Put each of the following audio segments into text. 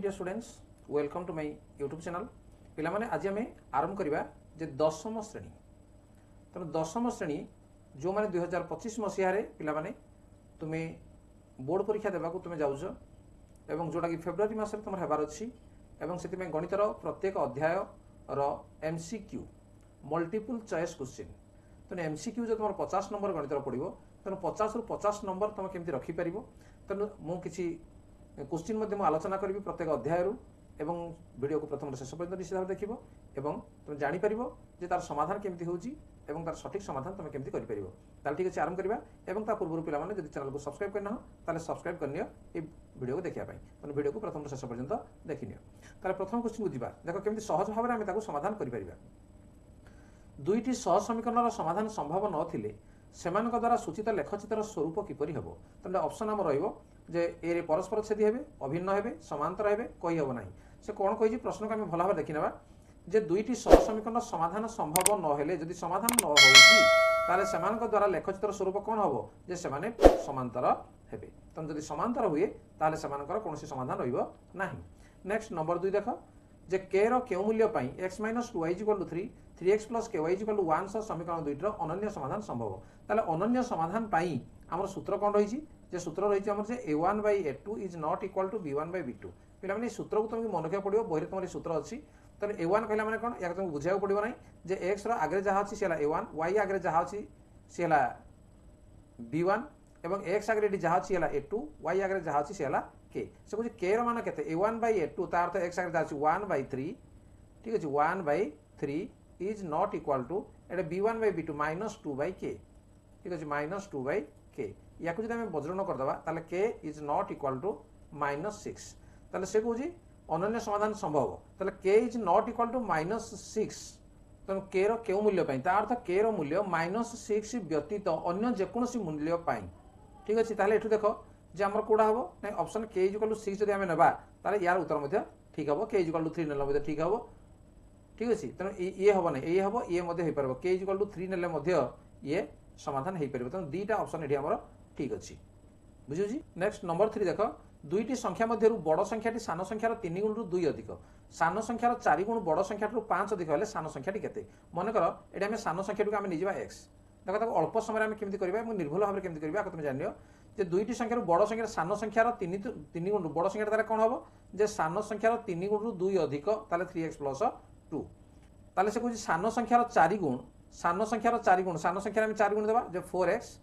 Dear students welcome to my YouTube channel पिला माने आज आम आरंभ करवा जे दशम श्रेणी तेणु दशम श्रेणी जो मैंने 2025 मसीह पिला माने तुम्हें बोर्ड परीक्षा देवा तुम्हें जाऊच एवं जोटा कि फेब्रुआरी मास तुम हेबार अच्छी एवं से गणितर प्रत्येक अध्याय MCQ मल्टीपल चॉइस क्वेश्चन तेणु MCQ जो तुम 50 नंबर गणितर पड़ो तेणु 50 रु 50 नंबर तुम केमती रखिपर तेणु मुझे क्वेश्चन आलोचना करी प्रत्येक अध्याय एवं वीडियो को प्रथम शेष पर्यटन निश्चित भाव देखो एवं तुम जापर जे तार समाधान केमती होची एवं तार सठिक समाधान तुम केमती कर ठीक अच्छे आरंभ करवा एवं ता पूर्व पिला जब चैनल को सब्सक्राइब करना हो सब्सक्राइब करनी ये वीडियो को देखा तेणु वीडियो को प्रथम शेष पर्यटन देखनी प्रथम क्वेश्चन को जीवा देख केमती सहज भाव में आम समाधान कर दुईटी सह समीकरण समाधान संभव नथिले सेमान द्वारा सूचित लेखचित्र स्वरूप किपरि हेबो तेणु ऑप्शन आम रहिबो जे ए परस्पर छेदी हेबे अभिन्न हेबे समांतर हेबे कहि हेबो नाही से कोन कहि प्रश्न को आम भल भाव देखि नेबा जे दुईटी सह समीकरण समाधान संभव न हेले जदि समाधान न होउची ताले सेमान द्वारा लेखचित्र स्वरूप कोन हेबो जे सेमाने समांतर हेबे तेणु जदि समांतर हुए ताले सेमानकर कोनोसी समाधान रहिबो नाही। नेक्स्ट नंबर 2 देखो जे के रो केउ मूल्य पाई x - 2y = 3 3x + ky = 1 सह समीकरण दुईटर अनन्य समाधान संभव ताले अनन्य समाधान पाई हमर सूत्र कोन रहिछि जे सूत्र रहिछि हमर जे a1/a2 is not equal to b1/b2 पिला माने सूत्र को तुमके मन रखिया पड़ियो बहिरे तुमरे सूत्र अछि तने a1 कहला माने कोन या तुमके बुझाय पड़ियो नै जे x रो आगे जहा अछि सेला a1 y आगे जहा अछि सेला b1 एवं x आगे जहा अछि सेला a2 y आगे जहा अछि सेला k से कुछ k रो मान केते a1/a2 तार तो x आगे जहा अछि 1/3 ठीक अछि 1/3 is not equal to Etah b1/b2 -2/k ठीक अछि -2/k या कुछ आम वज्रण करदे ताले k is not equal to -6 ताले से कहूँ अनन्य समाधान संभव ताले k is not equal to -6 तेणु k रो केउ मूल्य पाई तार अर्थ k रो मूल्य -6 व्यतीत अन्य जेकोसी मूल्य पाई ठीक अछि ताले एठु देखो जे हमर कोडा हबो नै ऑप्शन k = 6 जदि आमे नेबा ताले यार उत्तर मध्ये ठीक हबो k = 3 नेला मध्ये ठीक हबो ठीक अछि तेणु ये हबो नै ये हबो ये मध्ये होई परबो k = 3 नेले मध्ये ये समाधान होई परबो तेणु दीटा ऑप्शन एठी हमर ठीक अछि बुझियो जी। नेक्स्ट नंबर 3 देखो दुईटी संख्या मध्य बड़ संख्याटी सान संख्यार 3 गुण 2 अधिक सान संख्यार 4 गुण बड़ संख्याठू 5 अधिक हेले सान संख्याटी केते मन कर एटा हम सान संख्याटू आम निजिबा x देखो ताको अल्प समय आम केमती करबा हम निर्भुल भाव केमती करबा तुम जानियो जे दुईटी संख्यार बड़ संख्यार सान संख्यार 3 गुण बड़ संख्याटा ताले कोन हबो जे सान संख्यार 3 गुण 2 अधिक ताले 3x + 2 ताले से कहूँ सान संख्यार 4 गुण सान संख्यार 4 गुण सान संख्यार 4 गुण देबा जे 4x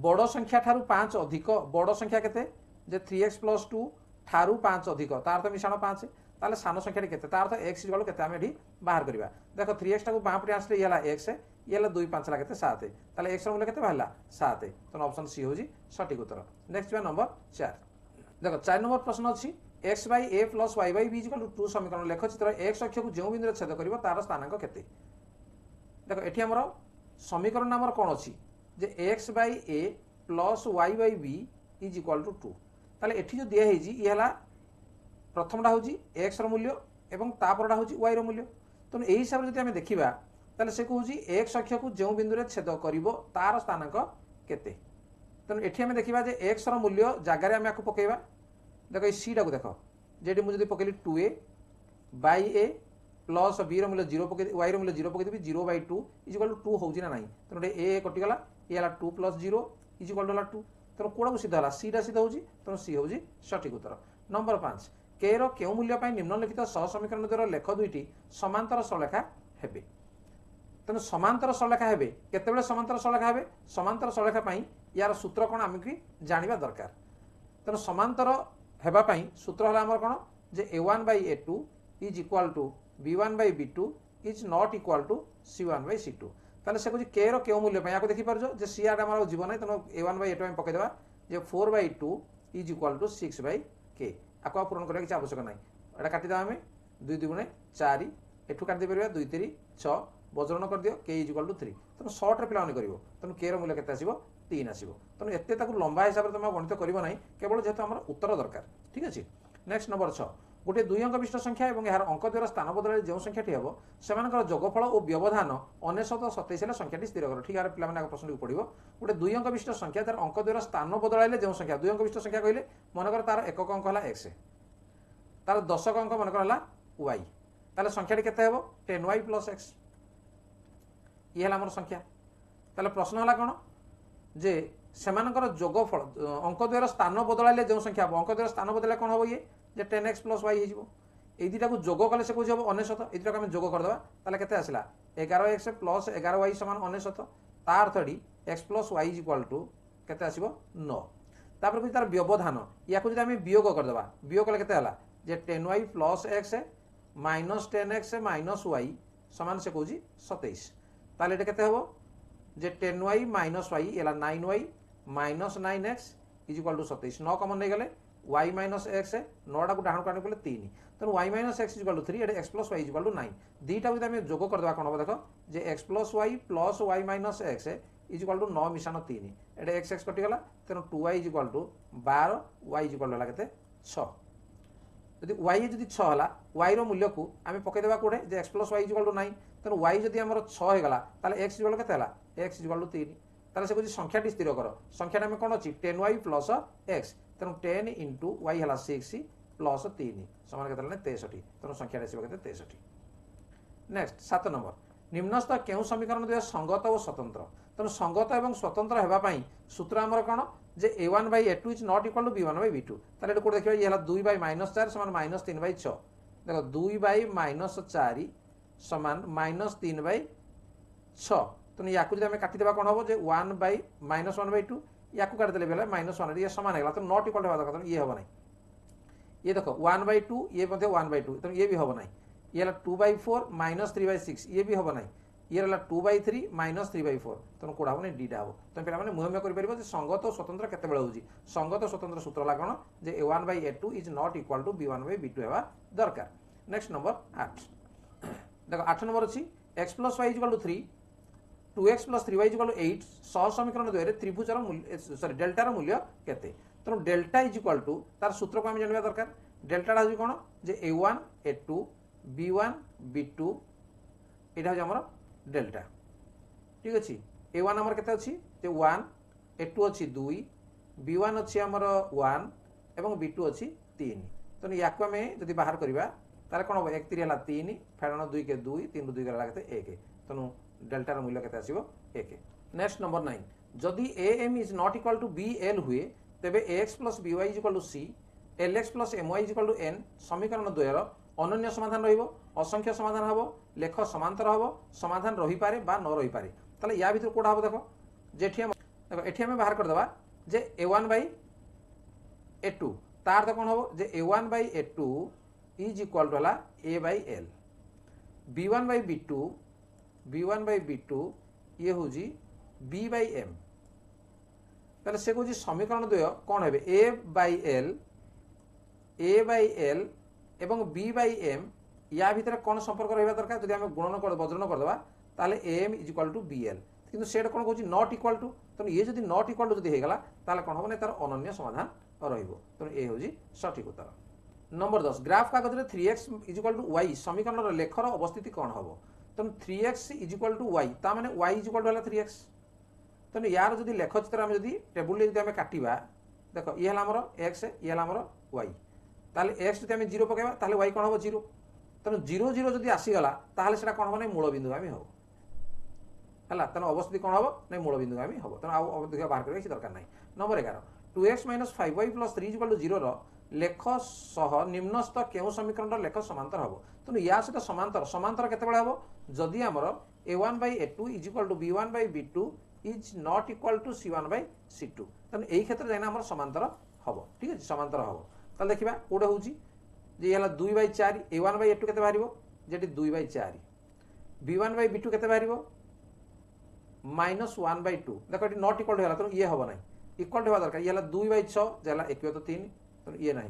बड़ संख्या ठारू 5 अधिक बड़ संख्या केते जे 3x + 2 ठारू 5 अधिक तार तो मिश्रण 5 ताले सान संख्याटी केते तार तो x = केते हम एठी बाहर करबा देखो 3x टाको बापटे आसले ये हला x ये हला 2 5 ला केते 7 ताले x रो मूल्य केते बाहरला 7 तो ऑप्शन सी होजी सठिक उत्तर। नेक्स्ट नंबर 4 देखो 4 नंबर प्रश्न अछि x/a + y/b = 2 समीकरण लेख चित्र x अक्ष को जो बिंदु छेद करिवो तार स्थानांक केते देखो एठी हमर समीकरण नंबर कोन अछि जे x/a + y/b = 2 ताले एठी जो दिया हेजी ये हला प्रथमटा होजी x रो मूल्य एवं तापरटा होजी y रो मूल्य तने एही हिसाब जति हमें देखिबा ताले से कहूजी x अक्ष को जो बिंदु रे छेद करिवो तार स्थानांक केते तने एठी हमें देखिबा जे x रो मूल्य जागा रे हमें आको पकेइबा देखो ए c टा को देखो जेडी मु जदी पकेली 2a/a प्लस b रो मूल्य 0 पके y रो मूल्य 0 पके देबी 0/2 = 2 होउची ना नाही तने a कटि गला ये हला 2 + 0 = 2 तेणु कोड़ा को सीधा सीधा सीधा होजी तेणु सी होजी सठिक उत्तर। नंबर 5 के रो केउ मूल्य पाई निम्नलिखित सह समीकरण द्वारा लेख दुईटी समांतर सरलेखा हेबे तेणु समांतर सरलेखा हेबे केतेबेले समांतर सरलेखा हेबे समांतर सरलेखा पाई यार सूत्र कोन आमे कि जानिबा दरकार तेणु समांतर हेबा पाई सूत्र हला हमर कोन जे a1/a2 = b1/b2 is not equal to c1/c2 ताले से कुछ k रो केउ मूल्य पाई याको देखि परजो जे c आटा हमर जीवन नै तनो a1/a2 में पके देबा जे 4/2 = 6/k आको पूर्ण करे कि आवश्यक नै एटा काटि दा हमें 2 2 गुणे 4 एठु काटि दे परबा 2 3 6 वज्रण कर दियो k = 3 तनो शॉर्ट रे प्लान करिवो तनो k रो मूल्य केते आसीबो 3 आसीबो तनो एते ताकू लंबा हिसाब रे तमे गणित करिवो नै केवल जेतो हमर उत्तर दरकार ठीक अछि। नेक्स्ट नंबर 6 गोटे 2 अंक विशिष्ट संख्या और यार अंक द्वारा स्थान बदल जो संख्याटी हम से जोगफल और व्यवधान 1927 संख्याटी स्थिर कर ठीक है पे प्रश्न पड़ो गोटे 2 अंक विशिष्ट संख्या तार अंक द्वारा स्थान बदल जो संख्या 2 अंक विशिष्ट संख्या कहले मनकर तार एकक अंक है एक्स तार दशक अंक मन कर वाई ताले संख्याटी केते हेबो 10y + x ये है आमर संख्या। ताले प्रश्न है कौन जे सेमानकर जोगफल अंक द्वयर स्थान बदलाइले जो संख्या हम अंक द्वयर स्थान बदलाइले कौन हम ये 10x + y हो दुटा को जोग कले से कौन हम 99 ये आम जोग करदे ताले केते आसला 11x + 11y = 99 तार अर्थटी x + y = केते आसीबो 9 तापर को तार व्यवधान या को जदि आम वियोग करदे वियोग कले केते हला जे 10y + x - 10x - y समान से कौन 27 ताले एटा केते हबो जे 10y - y एला 9y - 9x = 27 9 कमन नहीं गले y - x 9टा को डाहण काने पले 3 तो y - x = 3 एटा x + y = 9 दीटा को हम जोग करदे कोन हो देखो जे x + y + y - x = 9 मिशान 3 एटा x x कटि गला तेनो 2y = 12 y = केते 6 यदि y जदि 6 हला y रो मूल्य को आम पकई देबा कोडे जे x + y = 9 तेनो y जदि हमर 6 हे गला ताले x = केते हला x = 3 ताले से कुछ संख्याटी स्थिर कर संख्याटा में कौन अच्छी 10y + x तेणु 10 × y है 6 + 3 समान के 63 तेणु संख्या आसो के 63। नेक्स्ट 7 नंबर निम्नस्थ क्यों समीकरण द्वय संगत और स्वतंत्र तेणु संगत और स्वतंत्र होगापाई सूत्र आमर कौन जे a1/a2 is not equal to b1/b2 ताले कोड देखिबा ये 2/-4 समान -3/6 देखो 2/-4 समान -3/6 तेणु या काटिदेबा कौन हम जे 1/-1/2 या काटिदेले बेले -1 ये समान है तो नॉट इक्वल होगा दरकार ये हम ना ये देखो 1/2 ये 1/2 तेणु ये भी हम ना ये 2/4 -3/6 ये भी हम ना ये 2/3 -3/4 तेणु कौड़ा हम डीटा हम तुम पे मुहम्य कर संगत और स्वतंत्र केते बेले होउची संगत और स्वतंत्र सूत्र ला कौन जे a1/a2 is not equal to b1/b2 होगा दरकार। नेक्स्ट नंबर 8 देखो 8 नंबर अच्छी x + y = 3 2x + 3y = 8 सह समीकरण द्वय त्रिभुजर मूल्य सॉरी डेल्टार मूल्य केते तेणु डेल्टा इक्वल टू तार सूत्र को आम जानवा दरकार डेल्टाटा हूँ कौन जे a1 a2 b1 b2 यहाँ हूँ आम डेल्टा ठीक अच्छे a1 आमर केते अच्छी जे 1 a2 अच्छी 2 b1 अच्छी आमर 1 एवं b2 अच्छी 3 तेणु या आम जब बाहर करवा तार कौन हम 1 3 है 3 फेरण 2 के 2 3 2 के 1 तेणु डेल्टार मूल्य केते आसीबो 1। नेक्स्ट नंबर 9 जदि am is not equal to bl हुए तेबे ax + by = c lx + my = n समीकरण द्वयर अनन्य समाधान रहिबो असंख्य समाधान हबो लेख समांतर हबो समाधान रही पारे बा न रही पारे ताले या भीतर कोडा हबो देखो जेठी हम देखो एठी हम बाहर कर देबा जे a1/a2 तार तो कोन हबो जे a1/a2 इज इक्वल टू हला a/l b1/b2 ये हूँ b/m ताले से कहूँ समीकरण द्वय कौन है a/l एवं b/m या भीतर कौन संपर्क रहा दरकार जब आम गुणन वज्रन करदे ताले am is equal to bl किंतु सेटा कौन कहूँ नॉट इक्वल टू तेणु ये जब नॉट इक्वल टू जब होगा ताले कौन हम तार अनन्य समाधान तेणु ये हूँ सठिक उत्तर। नंबर 10 ग्राफ कागज में 3x is equal to y समीकरण लेखर अवस्थिति कौन हम तेणु 3x is equal to y ता माने y is equal to 3x तेणु यार जब लेखचित्र आम जब टेबुल आम काटा देख ये आमर x ये आमर y ताले x जब 0 पकेबा ताले y कौन हम 0 तेणु 0 0 जब आसीगला ताले सेटा कौन हम ना मूल बिंदु आम है तेणु अवस्थिति कौन हम ना मूल बिंदु आम हम तेणु आगे बाहर करने दरकार ना। नंबर 11 2x - 5y + 3 = 0 लेख सह निम्नस्थ क्यों समीकरण लेख समांतर हम तेणु या सहित समांतर समांतर केतबेले हम जदि आमर a1/a2 is equal to b1/b2 is not equal to c1/c2 तेणु यही क्षेत्र जाइना आमर समांतर हम ठीक है समांतर हम ताले देखिबा कोडे होउची जे ये 2/4 a1/a2 केते बाहरिबो जेटी 2/4 b1/b2 केते बाहरिबो -1/2 देखो ये नॉट इक्वल होला तेणु ये हम ना इक्वल होगा दरकार ये 2/6 जे 1/3 तेणु ये ना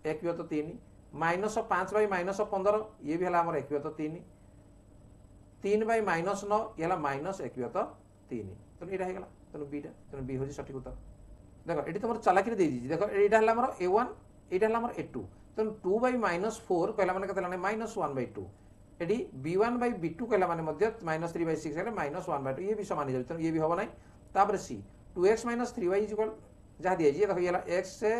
1/3 -5/-15 ये भी है आम 1/3 3/-9 ये -1/3 तेणु यहाँ होगा तेणु बीटा तेणु बी हूँ सठिक उत्तर। देखो ये तुम चालाकी दे देखो यहाँ आमर a1 यहाँ आमर a2 तेणु 2/-4 कहला माने केते -1/2 ये b1/b2 कहला माने -3/6 -1/2 ये भी समान हो तेणु ये भी हम ना तापर सी 2x - 3y इक्वल जहाँ दिया देखो ये x से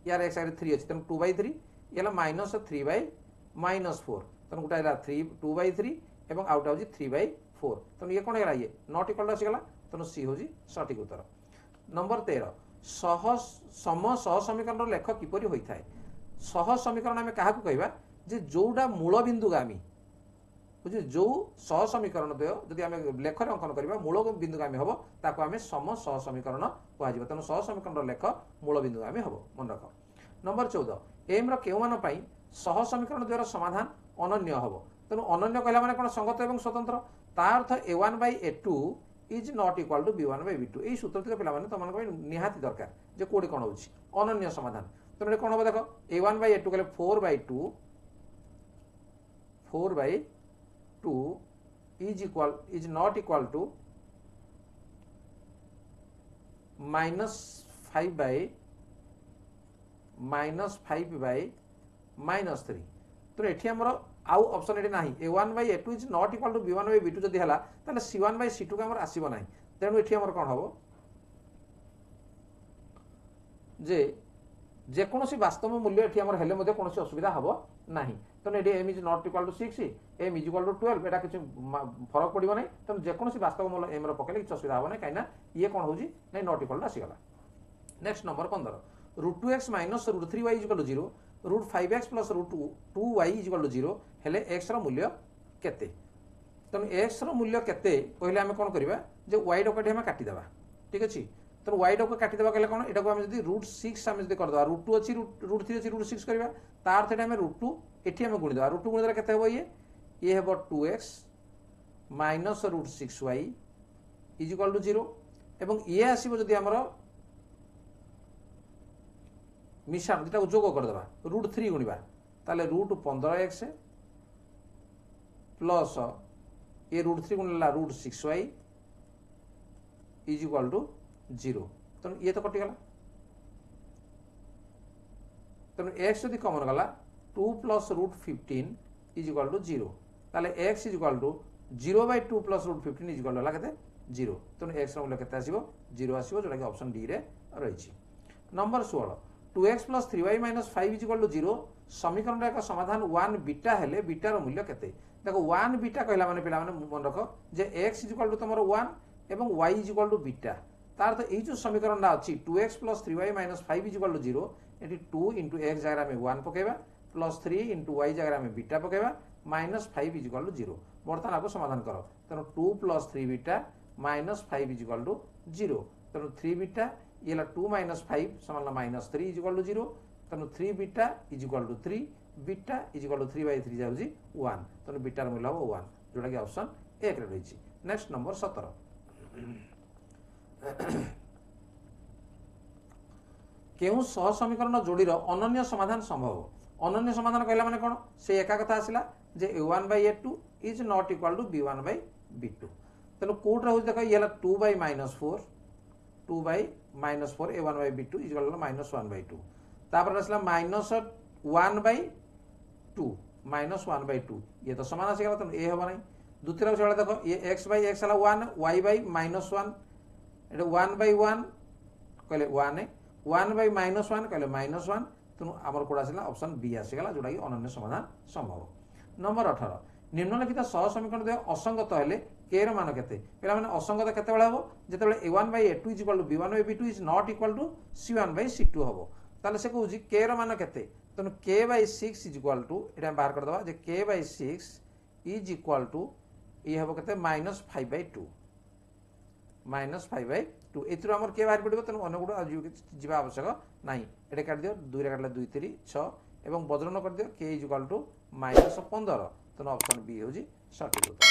यार x आगे 3 अच्छी तेणु 2/3 ये माइनस 3/-4 तेणु गोटे है 2/3 और आउटा हूँ 3/4 तेणु ये कौन है ये नॉट इक्वल आसीगला तेणु सी हूँ सठिक उत्तर। नंबर 13 सम सह समीकरण लेख किपरि होता है। सह समीकरण आम क्या कहवा जे जोड़ा मूल बिंदुगामी बुझे जो सह समीकरण द्वय जदि आम लेखर अंकन करवा मूल बिंदुगामी हम ताको आम सम सह समीकरण कह तेणु सह समीकरण लेख मूल बिंदुगामी हम मन रख। नंबर 14 एम मान सह समीकरण द्वारा समाधान अनन्य हम तेणु अनन्य कहला माने कौन संगत एवं स्वतंत्र तार अर्थ a1/a2 is not equal to b1/b2 यही सूत्र टिक पे तुम निहाती दरकार जे कोड़ी कौन हो अनन्य समाधान तेणु कौन हम देख a1/a2 कहले 4/2 इज नॉट इक्वल टू -5/-3 तेणु ये आमर आउ ऑप्शन ये ना a1/a2 is not equal to b1/b2 जदि है ताले c1/c2 आमर आसब ना तेणु ये आमर कौन हम जे जेकोसी वास्तव मूल्य ये आमर हेले कौन असुविधा हम ना तेणु ये M is not equal to 6 M is equal to 12 यहाँ किसी फरक पड़ो ना तेणु जेकोसी वास्तव मूल्य एम पकड़े किसी असुविधा हम ना कहीं ये कौन हो नॉट इक्वल टू आसीगला। Next number 15 √2x minus √3y equal to 0 √5x plus √2y equal to 0 हेले x रो मूल्य केते तेणु x रो मूल्य केते कहले आम कौन करवा जे y डक आम काटिदेवा ठीक अच्छे तेणु y डक काटिदेवा कहले कौन यहाँ आम जब √6 आम जब करदे √2 अच्छी √3 अच्छी √6 करवा तार अर्थ आम √2 ये आम गुणीदेवा √2 गुणीदेवा केते हम ये हे 2x minus √6y is equal to 0 एवं ये आसो जदि आमर मिशाण दुटा जोग करदे √3 गुणवा ताले √15x प्लस ये √3 गुणला √6y इज इक्वल टू 0 तेणु ये तो कटिगला तेणु x यदि कमन गला 2 प्लस √15 इज इक्वल टू 0 ताले x is equal to 0/2 plus √15 is equal to 0 तेणु x मूल्य केते आसीबो 0 आसीबो जोटा कि ऑप्शन डी रे रही। Number 16 2x plus 3y minus 5 is equal to 0 समीकरण एक समाधान 1 बीटा हेले बीटार मूल्य केते देखो 1 बीटा कहला माने पिला माने मन रख जे x इज इक्वल टू तमरो 1 एवं y is equal to beta तार तो ये जो समीकरण अच्छी 2x plus 3y minus 5 is equal to 0 ये 2 इंटू x जगह में 1 पकेबा प्लस 3 इंटू y जगह में बीटा पकेबा माइनस 5 इज इक्वल टू 0 बर्तमान आपको समाधान कर तेणु 2 plus 3 beta minus 5 is equal to 0 तेणु 3 बीटा ये 2 माइनस 5 समान माइनस 3 इज इक्वल टू 0 तेणु 3 beta is equal to 3 beta is equal to 3/3 जाऊँगी 1 तेणु बीटार मूल्य हम 1 जोटा कि ऑप्शन 1 रे रही। नेक्स्ट नंबर 17 केउ सह समीकरण जोड़ीर अनन्य समाधान संभव अनन्य समाधान कहला माने कौन से एका कथा आसला जे a1/a2 is not equal to b1/b2 तेणु कोड रहा देख ये 2/-4 2/-4 a1/b2 इज इक्वल टू -1/2 तापर आसला -1/2 ये तो समान आसीगला तेणु ए हम ना द्वितीय देख ये x/x है 1 y/-1 ये 1/1 कहले 1 1/-1 कहले -1 तेणु आमर कौन आसला ऑप्शन बी आसीगला जोटा कि अनन्य समाधान संभव। नंबर 18 निम्नलिखित सह समीकरण द्वय असंगत हेले के र मान केते पे माने असंगत केते बेले हबो जेतेबेले a1/a2 is equal to b1/b2 is not equal to c1/c2 हबो ताले से कहूजी के र मान केते तेणु k/6 इज इक्वल टू एटा बाहर कर दबा जे k/6 इज इक्वल टू ये हबो केते -5/2 एथुर आमर के बाहर पड़ो तेणु अनेक गुड़ा जीवा आवश्यक ना ये काट दियो 2 रे काटले 2 3 6 एवं बज्रन कर दियो k इज इक्वल टू -15 तेणु ऑप्शन बी होजी सठिक उत्तर।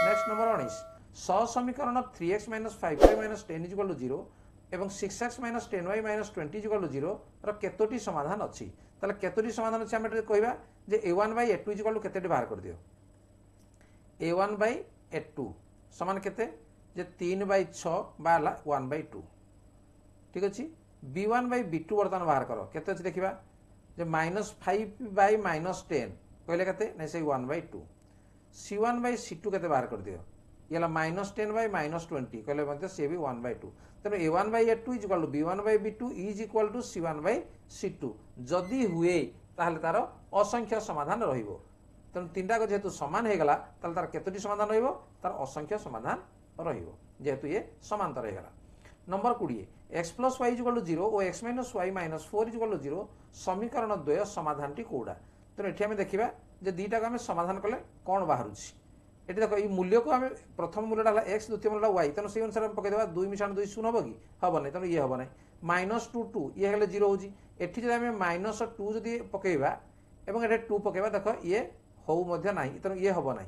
नेक्स्ट नंबर 19 सह समीकरण 3x - 5y - 10 is equal to 0 एवं 6x - 10y - 20 is equal to 0 र केतोटी समाधान अछि ताले केतोटी समाधान अछि हम कहबा जे a1/a2 इज इक्वल टू केतेटी बाहर कर दियो a1/a2 समान केते जे 3/6 बाला 1/2 ठीक अच्छे b1/b2 बर्तमान बाहर कर केते अछि देखिबा जे -5/-10 कहले केते नै से 1/2 c1/c2 केते बाहर कर दियो ये -10/-20 कहले मते से भी 1/2 तेणु a1/a2 is equal to b1/b2 is equal to c1/c2 जदि हुए ताहले तार असंख्य समाधान रहिबो तेणु तीनटा जेहेतु समान हो गला ताहले तार केतोटी समाधान रहिबो तार असंख्य समाधान रहिबो जेहेतु ये समांतर हो गला। Number 20 x plus Y equal to 0 और x minus Y minus 4 equal to 0 समीकरण द्वय समाधान टी कोडा तेणु एठी आमे देखिबा जे दीटा को आमे समाधान कले कोन बाहरुछि एठी देखो ई मूल्य को आमे प्रथम मूल्यटा हला x द्वितीय मूल्यटा y तेणु से अनुसार पके देबा 2 मिश्रण 2 शून्य हो कि हबो नै तेणु ये हबो नै -2 2 ये हेले 0 होजी एठी जदि आमे -2 जदि पकेबा एवं एठी 2 पकेबा देखो ये हो मध्य नाही तेणु ये हबो नै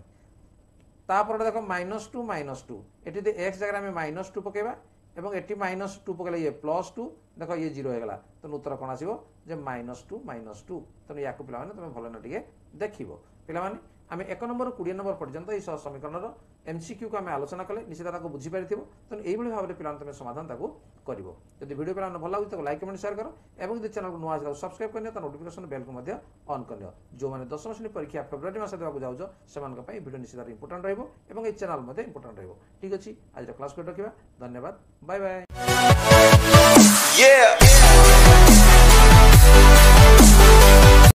तापर देखो -2 एठी दे x जगह आमे -2 पकेबा एवं एटी -2 पकड़े ये +2 देख ये 0 हो गला तेणु उत्तर कौन आसो जे -2 तेणु या पे तुम भल टे देख पे आम 1 नंबर 20 नंबर पर्यंत यह समीकरण MCQ को आम आलोचना कले निश्चित बुझीपार तेणु यही भाव में पे तुम समाधान कर जब वीडियो पे भल लगे तो लाइक कमेंट शेयर कर और चैनल को नुआ आस सब्सक्राइब करनी नोटिफिकेशन बेल को ऑन कर जो मैंने 10वीं श्रेणी परीक्षा फेब्रुआरी मास देवाक जाऊँ से वीडियो निश्चित इंपोर्टेंट रही चैनल इंपोर्टेंट रही ठीक अच्छे आज क्लास को रखा धन्यवाद बाय बाय।